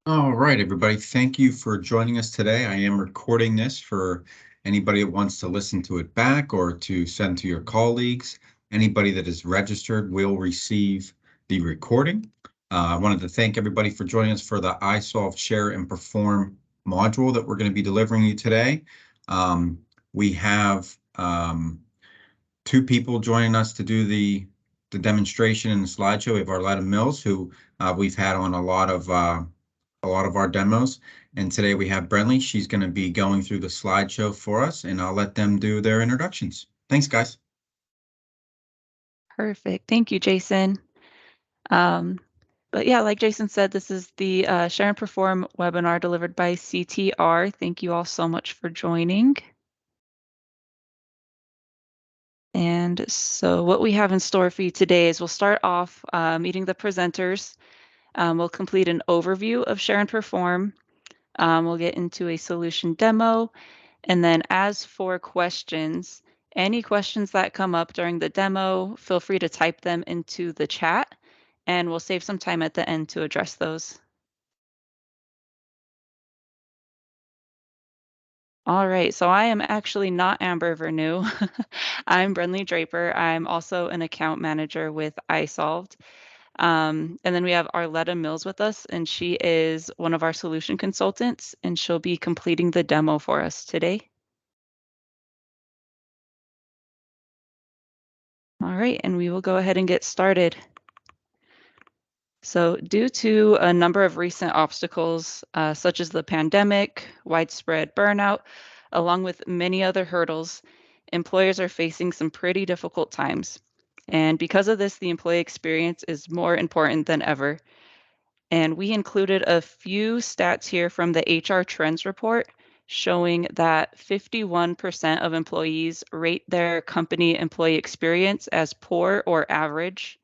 All right, everybody. Thank you for joining us today. I am recording this for anybody that wants to listen to it back or to send to your colleagues. Anybody that is registered will receive the recording. I wanted to thank everybody for joining us for the isolved Share and Perform module that we're going to be delivering you today. We have two people joining us to do the demonstration and the slideshow. We have Arletta Mills, who we've had on a lot of our demos. And today we have Brentley. She's going to be going through the slideshow for us, and I'll let them do their introductions. Thanks, guys. Perfect. Thank you, Jason. But yeah, like Jason said, this is the Share and Perform webinar delivered by CTR. Thank you all so much for joining. And so what we have in store for you today is we'll start off meeting the presenters. We'll complete an overview of Share and Perform. We'll get into a solution demo. And then as for questions, any questions that come up during the demo, feel free to type them into the chat, and we'll save some time at the end to address those. All right, so I am actually not Amber Vernew. I'm Brentley Draper. I'm also an account manager with isolved. And then we have Arletta Mills with us, and she is one of our solution consultants, and she'll be completing the demo for us today. All right, and we will go ahead and get started. So due to a number of recent obstacles, such as the pandemic, widespread burnout, along with many other hurdles, employers are facing some pretty difficult times. And because of this, the employee experience is more important than ever. And we included a few stats here from the HR Trends report showing that 51% of employees rate their company employee experience as poor or average.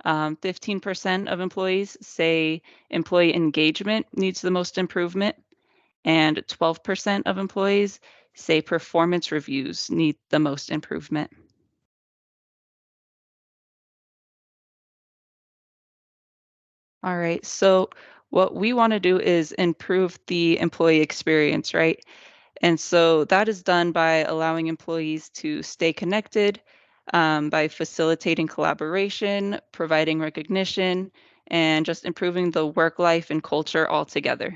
15% of employees say employee engagement needs the most improvement, and 12% of employees say performance reviews need the most improvement. All right, so what we want to do is improve the employee experience, right? And so that is done by allowing employees to stay connected, by facilitating collaboration, providing recognition, and just improving the work life and culture altogether.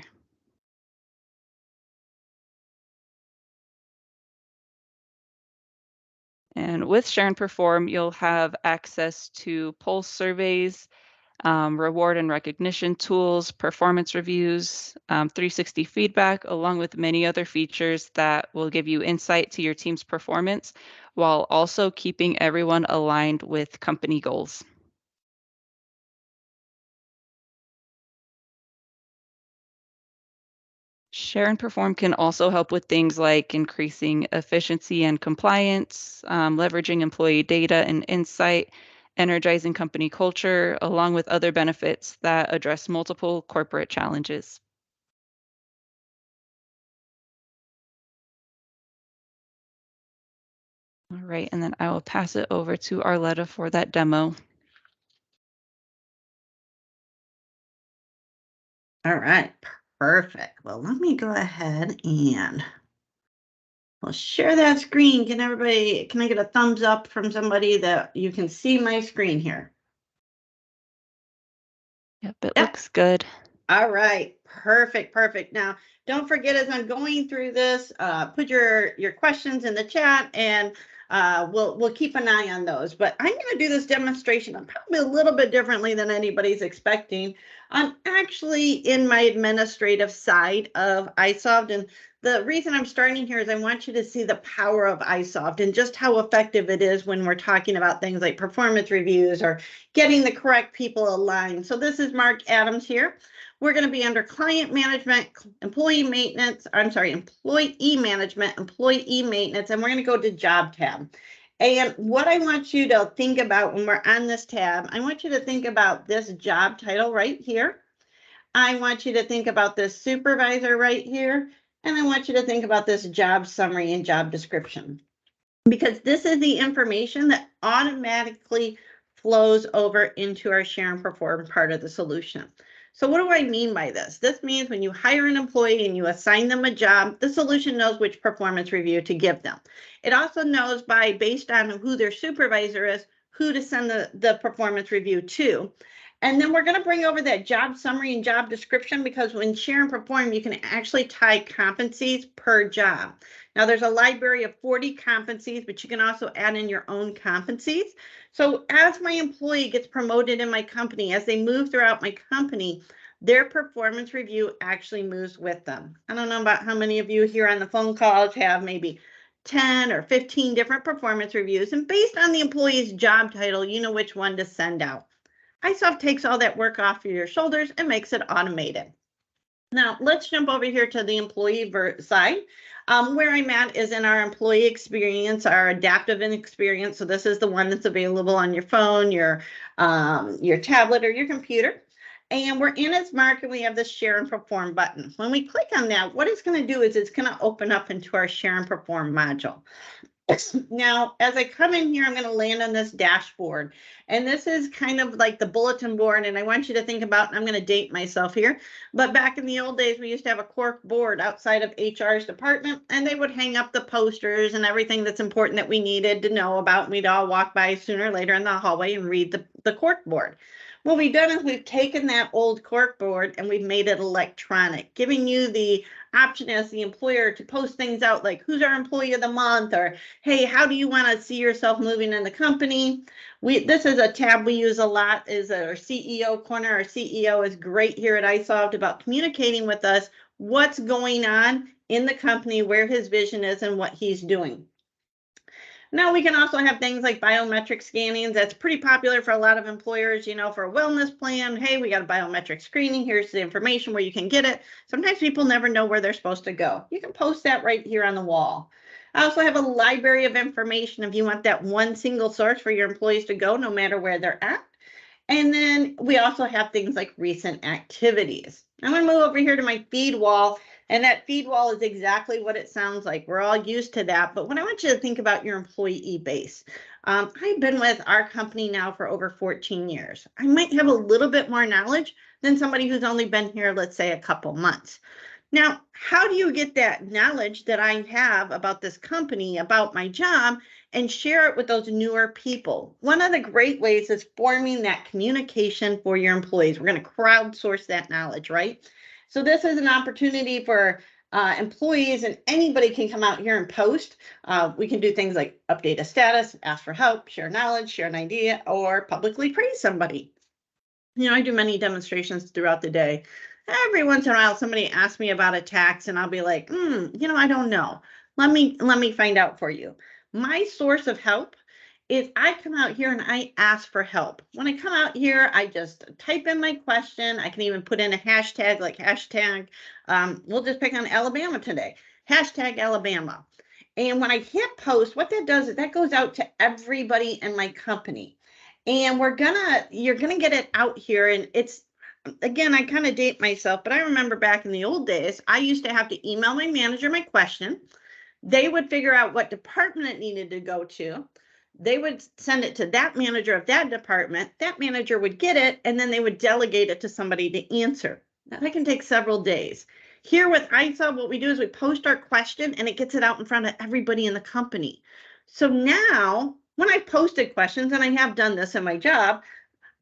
And with Share and Perform, you'll have access to pulse surveys, reward and recognition tools, performance reviews, 360 feedback, along with many other features that will give you insight to your team's performance while also keeping everyone aligned with company goals. Share and Perform can also help with things like increasing efficiency and compliance, leveraging employee data and insight, energizing company culture, along with other benefits that address multiple corporate challenges. All right, and then I will pass it over to Arletta for that demo. All right, perfect. Well, let me go ahead and we'll share that screen. Can I get a thumbs up from somebody that you can see my screen here? Yep, it looks good. All right, perfect. Now, don't forget as I'm going through this, put your questions in the chat, and we'll keep an eye on those. But I'm going to do this demonstration probably a little bit differently than anybody's expecting. I'm actually in my administrative side of isolved, and the reason I'm starting here is I want you to see the power of isolved and just how effective it is when we're talking about things like performance reviews or getting the correct people aligned. So this is Mark Adams here. We're going to be under client management, employee maintenance, employee management, employee maintenance, and we're going to go to job tab. And what I want you to think about when we're on this tab, I want you to think about this job title right here. I want you to think about this supervisor right here. And I want you to think about this job summary and job description, because this is the information that automatically flows over into our Share and Perform part of the solution. So what do I mean by this? This means when you hire an employee and you assign them a job, the solution knows which performance review to give them. It also knows based on who their supervisor is, who to send the performance review to. And then we're going to bring over that job summary and job description, because when share and perform, you can actually tie competencies per job. Now there's a library of 40 competencies, but you can also add in your own competencies. So as my employee gets promoted in my company, as they move throughout my company, their performance review actually moves with them. I don't know about how many of you here on the phone calls have maybe 10 or 15 different performance reviews, and based on the employee's job title, you know which one to send out. isolved takes all that work off of your shoulders and makes it automated. Now, let's jump over here to the employee side. Where I'm at is in our employee experience, our adaptive experience. So this is the one that's available on your phone, your tablet, or your computer. And we're in its mark, and we have this share and perform button. When we click on that, what it's going to do is it's going to open up into our share and perform module. Now, as I come in here, I'm going to land on this dashboard, and this is kind of like the bulletin board. And I want you to think about, and I'm going to date myself here, but back in the old days, we used to have a cork board outside of HR's department, and they would hang up the posters and everything that's important that we needed to know about. And we'd all walk by sooner or later in the hallway and read the cork board. What we've done is we've taken that old cork board and we've made it electronic, giving you the option as the employer to post things out like, who's our employee of the month, or hey, how do you want to see yourself moving in the company? This is a tab we use a lot, is our CEO corner. Our CEO is great here at isolved about communicating with us what's going on in the company, where his vision is, and what he's doing. Now we can also have things like biometric scanning. That's pretty popular for a lot of employers, for a wellness plan. Hey, we got a biometric screening. Here's the information where you can get it. Sometimes people never know where they're supposed to go. You can post that right here on the wall. I also have a library of information if you want that one single source for your employees to go no matter where they're at. And then we also have things like recent activities. I'm going to move over here to my feed wall. And that feed wall is exactly what it sounds like. We're all used to that. But what I want you to think about your employee base. I've been with our company now for over 14 years. I might have a little bit more knowledge than somebody who's only been here, let's say, a couple months. Now, how do you get that knowledge that I have about this company, about my job, and share it with those newer people? One of the great ways is forming that communication for your employees. We're going to crowdsource that knowledge, right? So this is an opportunity for employees, and anybody can come out here and post. We can do things like update a status, ask for help, share knowledge, share an idea, or publicly praise somebody. I do many demonstrations throughout the day. Every once in a while, somebody asks me about a tax, and I'll be like, I don't know. Let me find out for you. My source of help is I come out here and I ask for help. When I come out here, I just type in my question. I can even put in a hashtag, like hashtag, we'll just pick on Alabama today, hashtag Alabama. And when I hit post, what that does is that goes out to everybody in my company. And you're gonna get it out here. And it's, again, I kind of date myself, but I remember back in the old days, I used to have to email my manager my question. They would figure out what department it needed to go to. They would send it to that manager of that department. That manager would get it, and then they would delegate it to somebody to answer. Now, that can take several days. Here with isolved, what we do is we post our question, and it gets it out in front of everybody in the company. So now, when I posted questions, and I have done this in my job,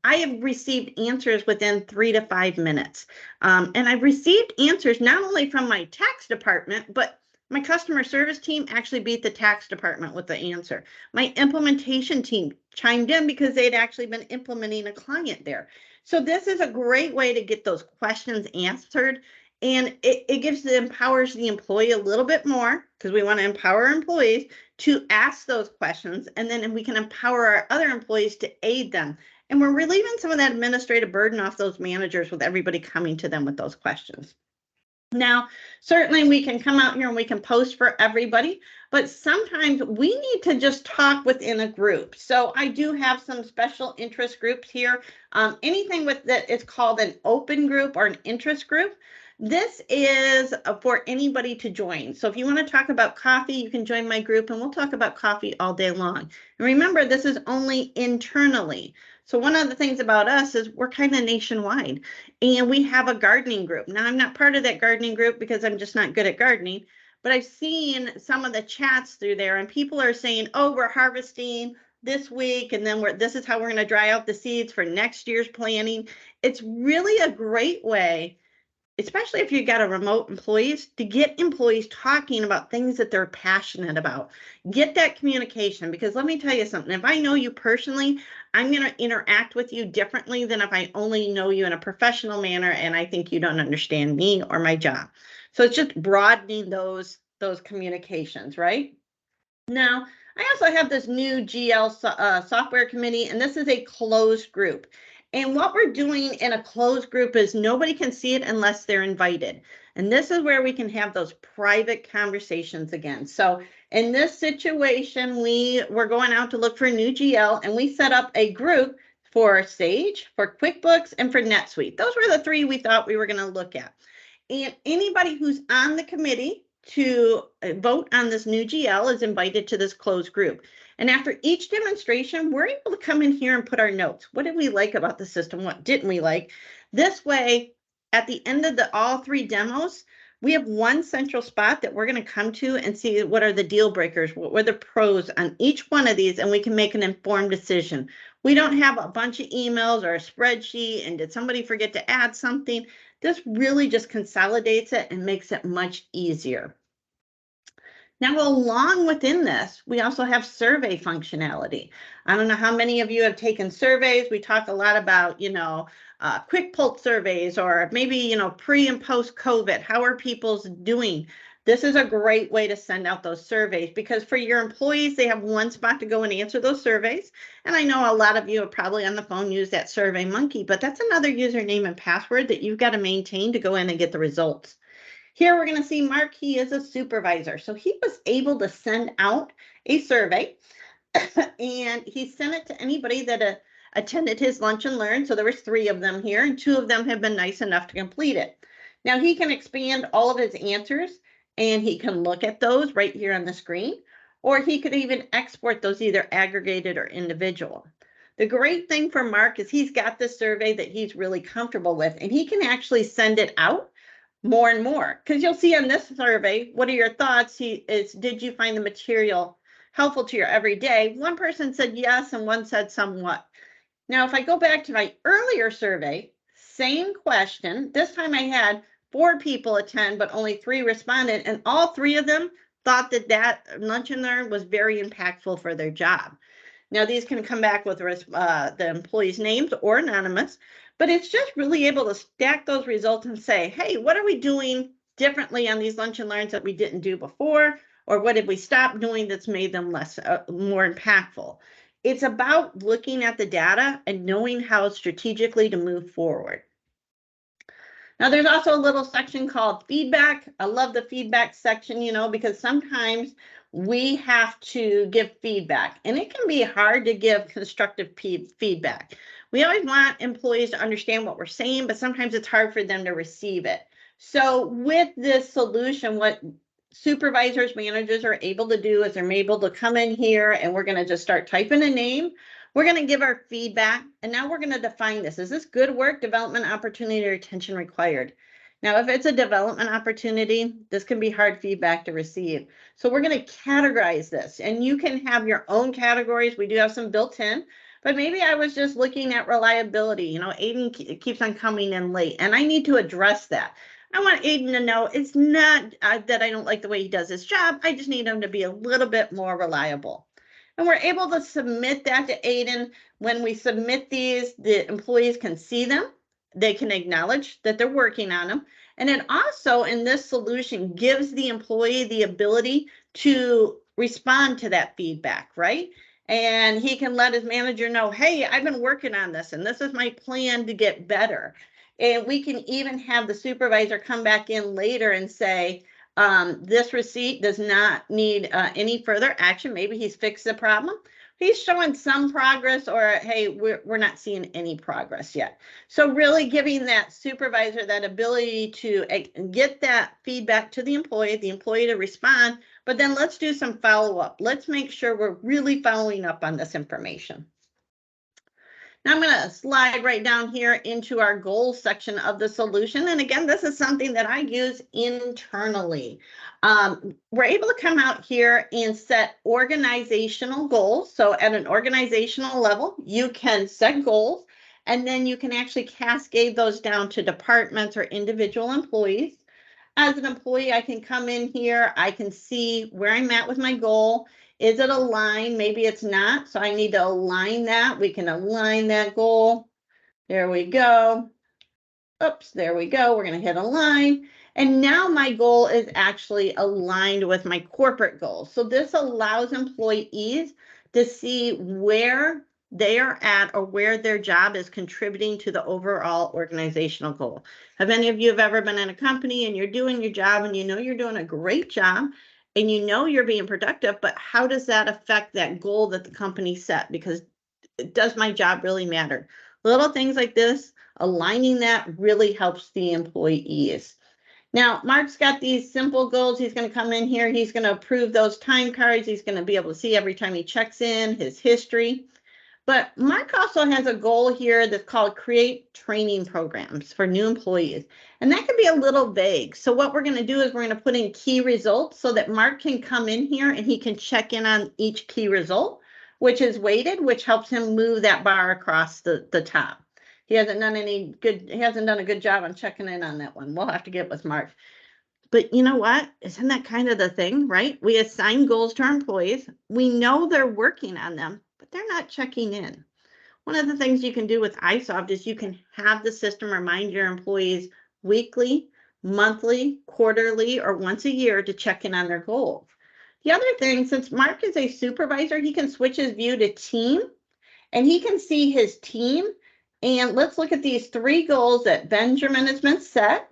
I have received answers within 3 to 5 minutes. And I've received answers not only from my tax department, but my customer service team actually beat the tax department with the answer. My implementation team chimed in because they'd actually been implementing a client there. So this is a great way to get those questions answered. And it empowers the employee a little bit more, because we want to empower employees to ask those questions. And then we can empower our other employees to aid them. And we're relieving some of that administrative burden off those managers with everybody coming to them with those questions. Now, certainly we can come out here and we can post for everybody, but sometimes we need to just talk within a group. So I do have some special interest groups here. Anything with that is called an open group or an interest group. This is for anybody to join. So if you want to talk about coffee, you can join my group and we'll talk about coffee all day long. And remember, this is only internally. So one of the things about us is we're kind of nationwide and we have a gardening group. Now, I'm not part of that gardening group because I'm just not good at gardening, but I've seen some of the chats through there and people are saying, oh, we're harvesting this week and then this is how we're going to dry out the seeds for next year's planting. It's really a great way, especially if you got a remote employees, to get employees talking about things that they're passionate about. Get that communication, because let me tell you something. If I know you personally, I'm going to interact with you differently than if I only know you in a professional manner and I think you don't understand me or my job. So it's just broadening those communications, right? Now, I also have this new GL software committee, and this is a closed group. And what we're doing in a closed group is nobody can see it unless they're invited. And this is where we can have those private conversations again. So in this situation, we're going out to look for a new GL, and we set up a group for Sage, for QuickBooks, and for NetSuite. Those were the three we thought we were going to look at. And anybody who's on the committee to vote on this new GL is invited to this closed group. And after each demonstration, we're able to come in here and put our notes. What did we like about the system? What didn't we like? This way, at the end of all three demos, we have one central spot that we're going to come to and see what are the deal breakers, what were the pros on each one of these, and we can make an informed decision. We don't have a bunch of emails or a spreadsheet, and did somebody forget to add something? This really just consolidates it and makes it much easier. Now, along within this, we also have survey functionality. I don't know how many of you have taken surveys. We talk a lot about, quick pulse surveys, or maybe, pre and post COVID. How are people doing? This is a great way to send out those surveys, because for your employees, they have one spot to go and answer those surveys. And I know a lot of you have probably on the phone used that Survey Monkey, but that's another username and password that you've got to maintain to go in and get the results. Here we're going to see Mark. He is a supervisor. So he was able to send out a survey and he sent it to anybody that attended his lunch and learn. So there was 3 of them here, and 2 of them have been nice enough to complete it. Now he can expand all of his answers and he can look at those right here on the screen, or he could even export those either aggregated or individual. The great thing for Mark is he's got this survey that he's really comfortable with, and he can actually send it out more and more, because you'll see on this survey, what are your thoughts? Did you find the material helpful to your everyday? One person said yes, and one said somewhat. Now, if I go back to my earlier survey, same question. This time I had 4 people attend, but only 3 responded, and all 3 of them thought that lunch and learn was very impactful for their job. Now, these can come back with the employees' names or anonymous, but it's just really able to stack those results and say, hey, what are we doing differently on these lunch and learns that we didn't do before? Or what did we stop doing that's made them more impactful? It's about looking at the data and knowing how strategically to move forward. Now, there's also a little section called feedback. I love the feedback section, because sometimes we have to give feedback, and it can be hard to give constructive feedback. We always want employees to understand what we're saying, but sometimes it's hard for them to receive it. So with this solution, what supervisors, managers are able to do is they're able to come in here, and we're going to just start typing a name. We're going to give our feedback, and now we're going to define this. Is this good work, development opportunity, or attention required? Now, if it's a development opportunity, this can be hard feedback to receive. So we're going to categorize this, and you can have your own categories. We do have some built in, but maybe I was just looking at reliability. Aiden keeps on coming in late, and I need to address that. I want Aiden to know it's not that I don't like the way he does his job. I just need him to be a little bit more reliable. And we're able to submit that to Aiden. When we submit these, the employees can see them. They can acknowledge that they're working on them. And it also, in this solution, gives the employee the ability to respond to that feedback, right? And he can let his manager know, hey, I've been working on this, and this is my plan to get better. And we can even have the supervisor come back in later and say, this receipt does not need any further action. Maybe he's fixed the problem. he's showing some progress, or hey, we're not seeing any progress yet. So really giving that supervisor that ability to get that feedback to the employee to respond, but then let's do some follow-up. Let's make sure we're really following up on this information. Now I'm going to slide right down here into our goals section of the solution. And again, this is something that I use internally. We're able to come out here and set organizational goals. So at an organizational level, you can set goals, and then you can actually cascade those down to departments or individual employees. As an employee, I can come in here, I can see where I'm at with my goal. Is it aligned? Maybe it's not, so I need to align that. We can align that goal. There we go. Oops, there we go. We're going to hit align. And now my goal is actually aligned with my corporate goals. So this allows employees to see where they are at or where their job is contributing to the overall organizational goal. Have any of you have ever been in a company and you're doing your job and you know you're doing a great job and you know you're being productive, but how does that affect that goal that the company set? Because does my job really matter? Little things like this, aligning that really helps the employees. Now, Mark's got these simple goals. He's going to come in here. He's going to approve those time cards. He's going to be able to see every time he checks in his history. But Mark also has a goal here that's called create training programs for new employees. And that can be a little vague. So what we're going to do is we're going to put in key results so that Mark can come in here and he can check in on each key result, which is weighted, which helps him move that bar across the top. He hasn't done a good job on checking in on that one. We'll have to get with Mark. But you know what? Isn't that kind of the thing, right? We assign goals to our employees. We know they're working on them, but they're not checking in. One of the things you can do with isolved is you can have the system remind your employees weekly, monthly, quarterly, or once a year to check in on their goals. The other thing, since Mark is a supervisor, he can switch his view to team, and he can see his team. And let's look at these 3 goals that Benjamin has been set.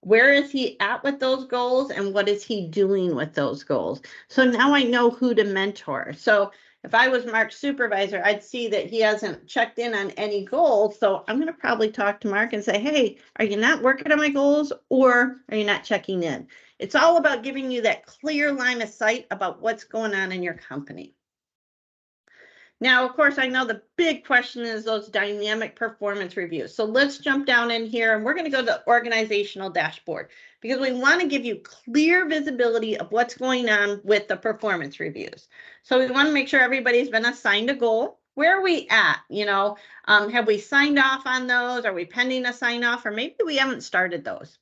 Where is he at with those goals, and what is he doing with those goals? So now I know who to mentor. So if I was Mark's supervisor, I'd see that he hasn't checked in on any goals. So I'm going to probably talk to Mark and say, hey, are you not working on my goals, or are you not checking in? It's all about giving you that clear line of sight about what's going on in your company. Now, of course, I know the big question is those dynamic performance reviews. So let's jump down in here, and we're going to go to the organizational dashboard because we want to give you clear visibility of what's going on with the performance reviews. So we want to make sure everybody's been assigned a goal. Where are we at? Have we signed off on those? Are we pending a sign off? Or maybe we haven't started those.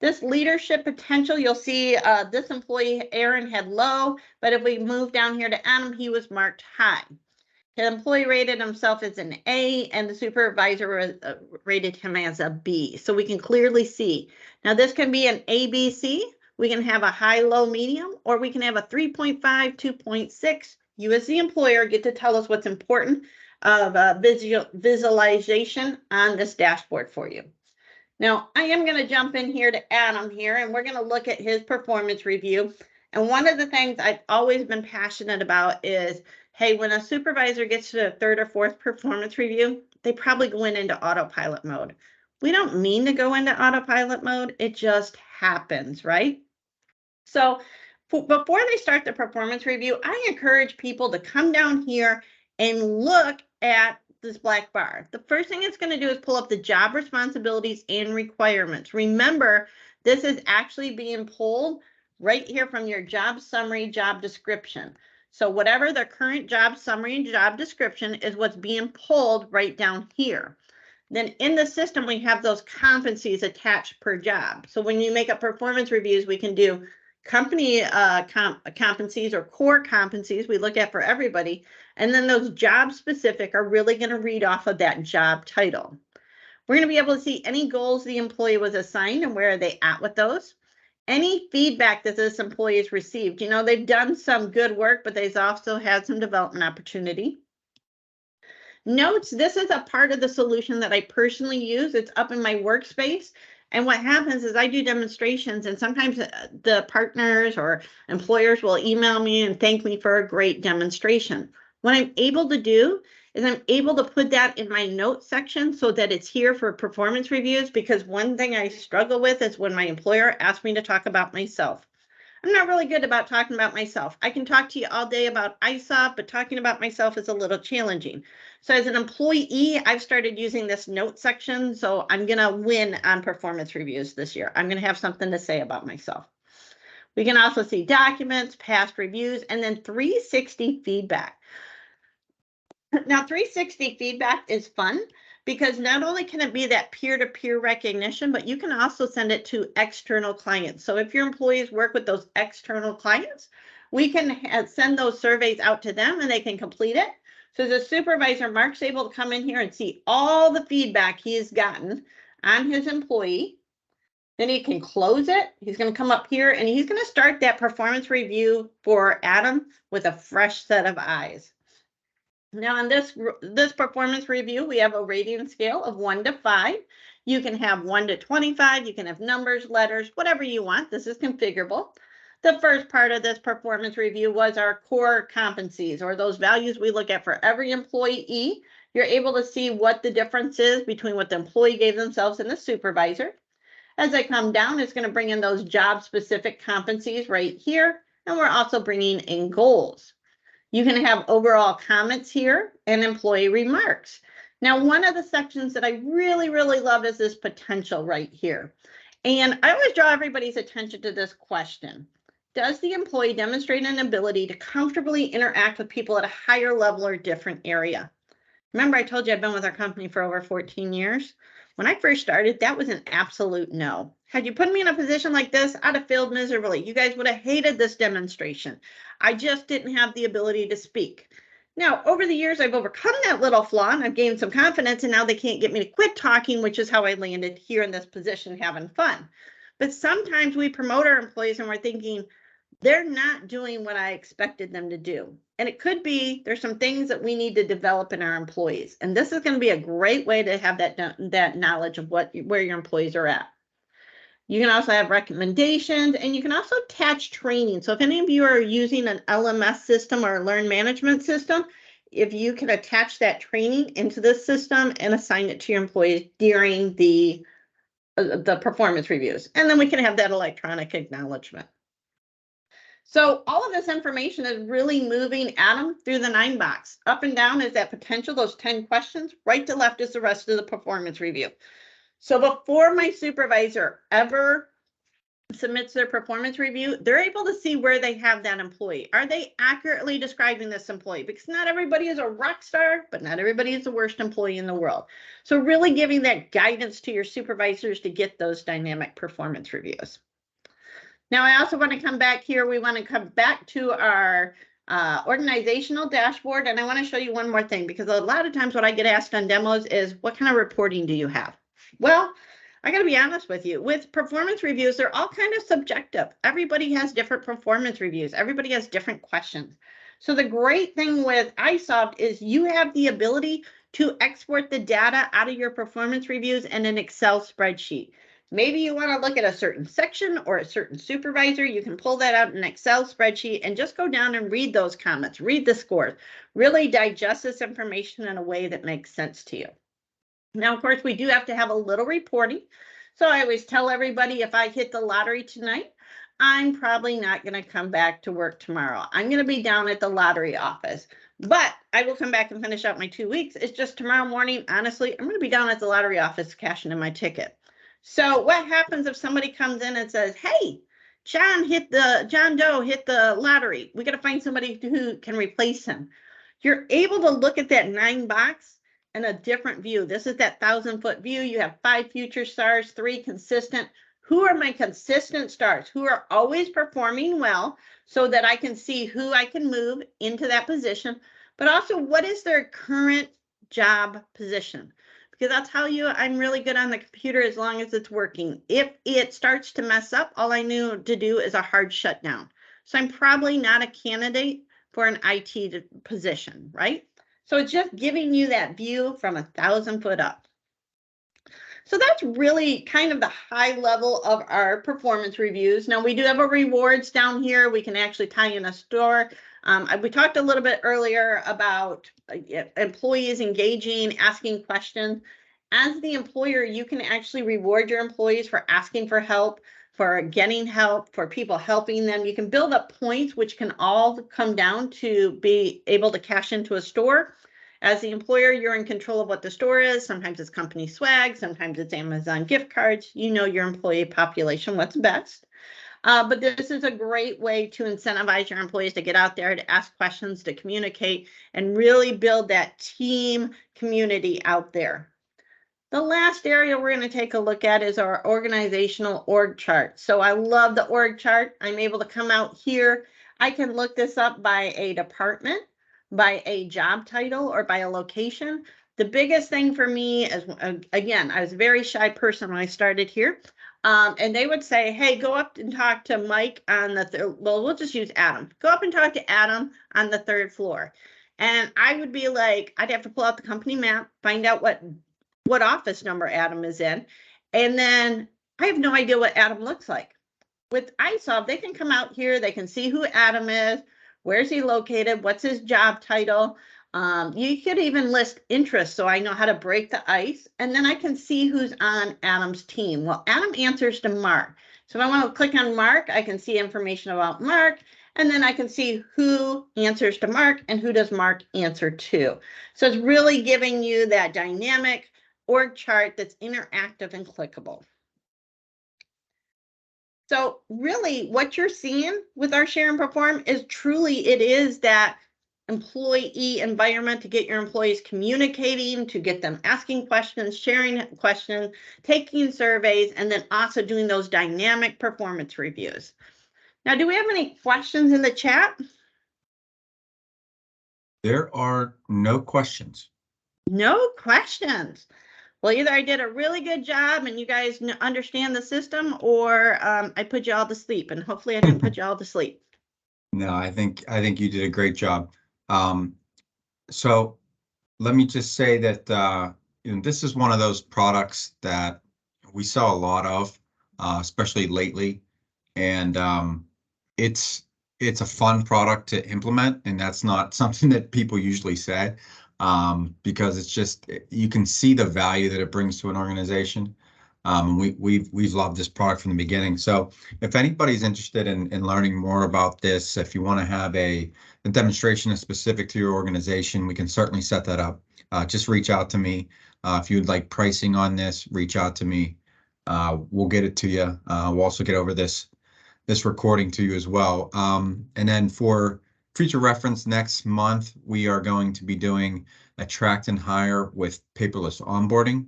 This leadership potential, you'll see this employee, Aaron, had low, but if we move down here to Adam, he was marked high. The employee rated himself as an A, and the supervisor rated him as a B. So we can clearly see. Now this can be an ABC. We can have a high, low, medium, or we can have a 3.5, 2.6. You as the employer get to tell us what's important of visualization on this dashboard for you. Now I am going to jump in here to Adam here, and we're going to look at his performance review. And one of the things I've always been passionate about is, hey, when a supervisor gets to the 3rd or 4th performance review, they probably go into autopilot mode. We don't mean to go into autopilot mode. It just happens, right? So before they start the performance review, I encourage people to come down here and look at this black bar. The first thing it's going to do is pull up the job responsibilities and requirements. Remember, this is actually being pulled right here from your job summary, job description. So whatever the current job summary and job description is what's being pulled right down here. Then in the system, we have those competencies attached per job. So when you make up performance reviews, we can do company competencies or core competencies we look at for everybody. And then those job specific are really going to read off of that job title. We're going to be able to see any goals the employee was assigned and where are they at with those. Any feedback that this employee has received, they've done some good work, but they've also had some development opportunity. Notes, this is a part of the solution that I personally use. It's up in my workspace. And what happens is I do demonstrations, and sometimes the partners or employers will email me and thank me for a great demonstration. What I'm able to do is I'm able to put that in my notes section so that it's here for performance reviews, because one thing I struggle with is when my employer asks me to talk about myself. I'm not really good about talking about myself. I can talk to you all day about isolved, but talking about myself is a little challenging. So as an employee, I've started using this note section. So I'm going to win on performance reviews this year. I'm going to have something to say about myself. We can also see documents, past reviews, and then 360 feedback. Now, 360 feedback is fun because not only can it be that peer-to-peer recognition, but you can also send it to external clients. So if your employees work with those external clients, we can send those surveys out to them and they can complete it. So as a supervisor, Mark's able to come in here and see all the feedback he has gotten on his employee. Then he can close it. He's going to come up here and he's going to start that performance review for Adam with a fresh set of eyes. Now on this performance review, we have a rating scale of 1 to 5. You can have 1 to 25. You can have numbers, letters, whatever you want. This is configurable. The first part of this performance review was our core competencies, or those values we look at for every employee. You're able to see what the difference is between what the employee gave themselves and the supervisor. As I come down, it's going to bring in those job-specific competencies right here, and we're also bringing in goals. You can have overall comments here and employee remarks. Now, one of the sections that I really, really love is this potential right here. And I always draw everybody's attention to this question. Does the employee demonstrate an ability to comfortably interact with people at a higher level or different area? Remember, I told you I've been with our company for over 14 years. When I first started, that was an absolute no. Had you put me in a position like this, I'd have failed miserably. You guys would have hated this demonstration. I just didn't have the ability to speak. Now, over the years, I've overcome that little flaw and I've gained some confidence, and now they can't get me to quit talking, which is how I landed here in this position having fun. But sometimes we promote our employees and we're thinking, they're not doing what I expected them to do. And it could be there's some things that we need to develop in our employees. And this is going to be a great way to have that knowledge of where your employees are at. You can also have recommendations, and you can also attach training. So if any of you are using an LMS system or a learn management system, if you can attach that training into this system and assign it to your employees during the performance reviews. And then we can have that electronic acknowledgement. So all of this information is really moving Adam through the 9 box. Up and down is that potential, those 10 questions. Right to left is the rest of the performance review. So before my supervisor ever submits their performance review, they're able to see where they have that employee. Are they accurately describing this employee? Because not everybody is a rock star, but not everybody is the worst employee in the world. So really giving that guidance to your supervisors to get those dynamic performance reviews. Now, I also want to come back here. We want to come back to our organizational dashboard. And I want to show you one more thing, because a lot of times what I get asked on demos is, what kind of reporting do you have? Well, I got to be honest with you. With performance reviews, they're all kind of subjective. Everybody has different performance reviews. Everybody has different questions. So the great thing with isolved is you have the ability to export the data out of your performance reviews in an Excel spreadsheet. Maybe you want to look at a certain section or a certain supervisor. You can pull that out in an Excel spreadsheet and just go down and read those comments, read the scores, really digest this information in a way that makes sense to you. Now, of course, we do have to have a little reporting. So I always tell everybody, if I hit the lottery tonight, I'm probably not going to come back to work tomorrow. I'm going to be down at the lottery office, but I will come back and finish out my 2 weeks. It's just tomorrow morning. Honestly, I'm going to be down at the lottery office cashing in my ticket. So what happens if somebody comes in and says, hey, John Doe hit the lottery. We got to find somebody who can replace him. You're able to look at that 9 box in a different view. This is that 1,000-foot view. You have 5 future stars, 3 consistent. Who are my consistent stars? Who are always performing well, so that I can see who I can move into that position, but also what is their current job position? Because I'll tell you, I'm really good on the computer as long as it's working. If it starts to mess up, all I need to do is a hard shutdown. So I'm probably not a candidate for an IT position, right? So it's just giving you that view from 1,000 foot up. So that's really kind of the high level of our performance reviews. Now we do have a rewards down here. We can actually tie in a store We talked a little bit earlier about employees engaging, asking questions. As the employer, you can actually reward your employees for asking for help, for getting help, for people helping them. You can build up points, which can all come down to be able to cash into a store. As the employer, you're in control of what the store is. Sometimes it's company swag, sometimes it's Amazon gift cards. You know your employee population, what's best. But this is a great way to incentivize your employees to get out there, to ask questions, to communicate, and really build that team community out there. The last area we're going to take a look at is our organizational org chart. So I love the org chart. I'm able to come out here. I can look this up by a department, by a job title, or by a location. The biggest thing for me is, again, I was a very shy person when I started here. And they would say, hey, go up and talk to Mike on the third. Well, we'll just use Adam. Go up and talk to Adam on the 3rd floor. And I would be like, I'd have to pull out the company map, find out what office number Adam is in. And then I have no idea what Adam looks like. With isolved, they can come out here, they can see who Adam is, where's he located, what's his job title. You could even list interests so I know how to break the ice. And then I can see who's on Adam's team. Well, Adam answers to Mark. So if I want to click on Mark, I can see information about Mark. And then I can see who answers to Mark and who does Mark answer to. So it's really giving you that dynamic org chart that's interactive and clickable. So really what you're seeing with our Share and Perform is truly, it is that employee environment to get your employees communicating, to get them asking questions, sharing questions, taking surveys, and then also doing those dynamic performance reviews. Now, do we have any questions in the chat? There are no questions. No questions. Well, either I did a really good job and you guys understand the system, or I put you all to sleep, and hopefully I didn't put you all to sleep. No, I think you did a great job. So let me just say that this is one of those products that we sell a lot of, especially lately, and it's a fun product to implement, and that's not something that people usually say, because it's just, you can see the value that it brings to an organization. We've loved this product from the beginning. So if anybody's interested in learning more about this, if you want to have a demonstration that's specific to your organization, we can certainly set that up. Just reach out to me. If you'd like pricing on this, reach out to me. We'll get it to you. We'll also get over this recording to you as well. And then for future reference, next month, we are going to be doing attract and hire with paperless onboarding.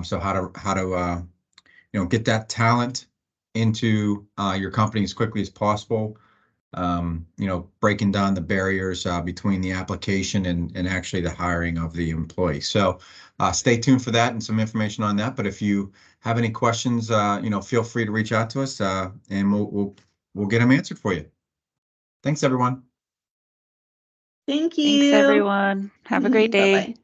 So how to get that talent into your company as quickly as possible. Breaking down the barriers between the application and actually the hiring of the employee. So stay tuned for that and some information on that. But if you have any questions, feel free to reach out to us, and we'll get them answered for you. Thanks, everyone. Thank you. Thanks, everyone. Have a great day. Bye-bye.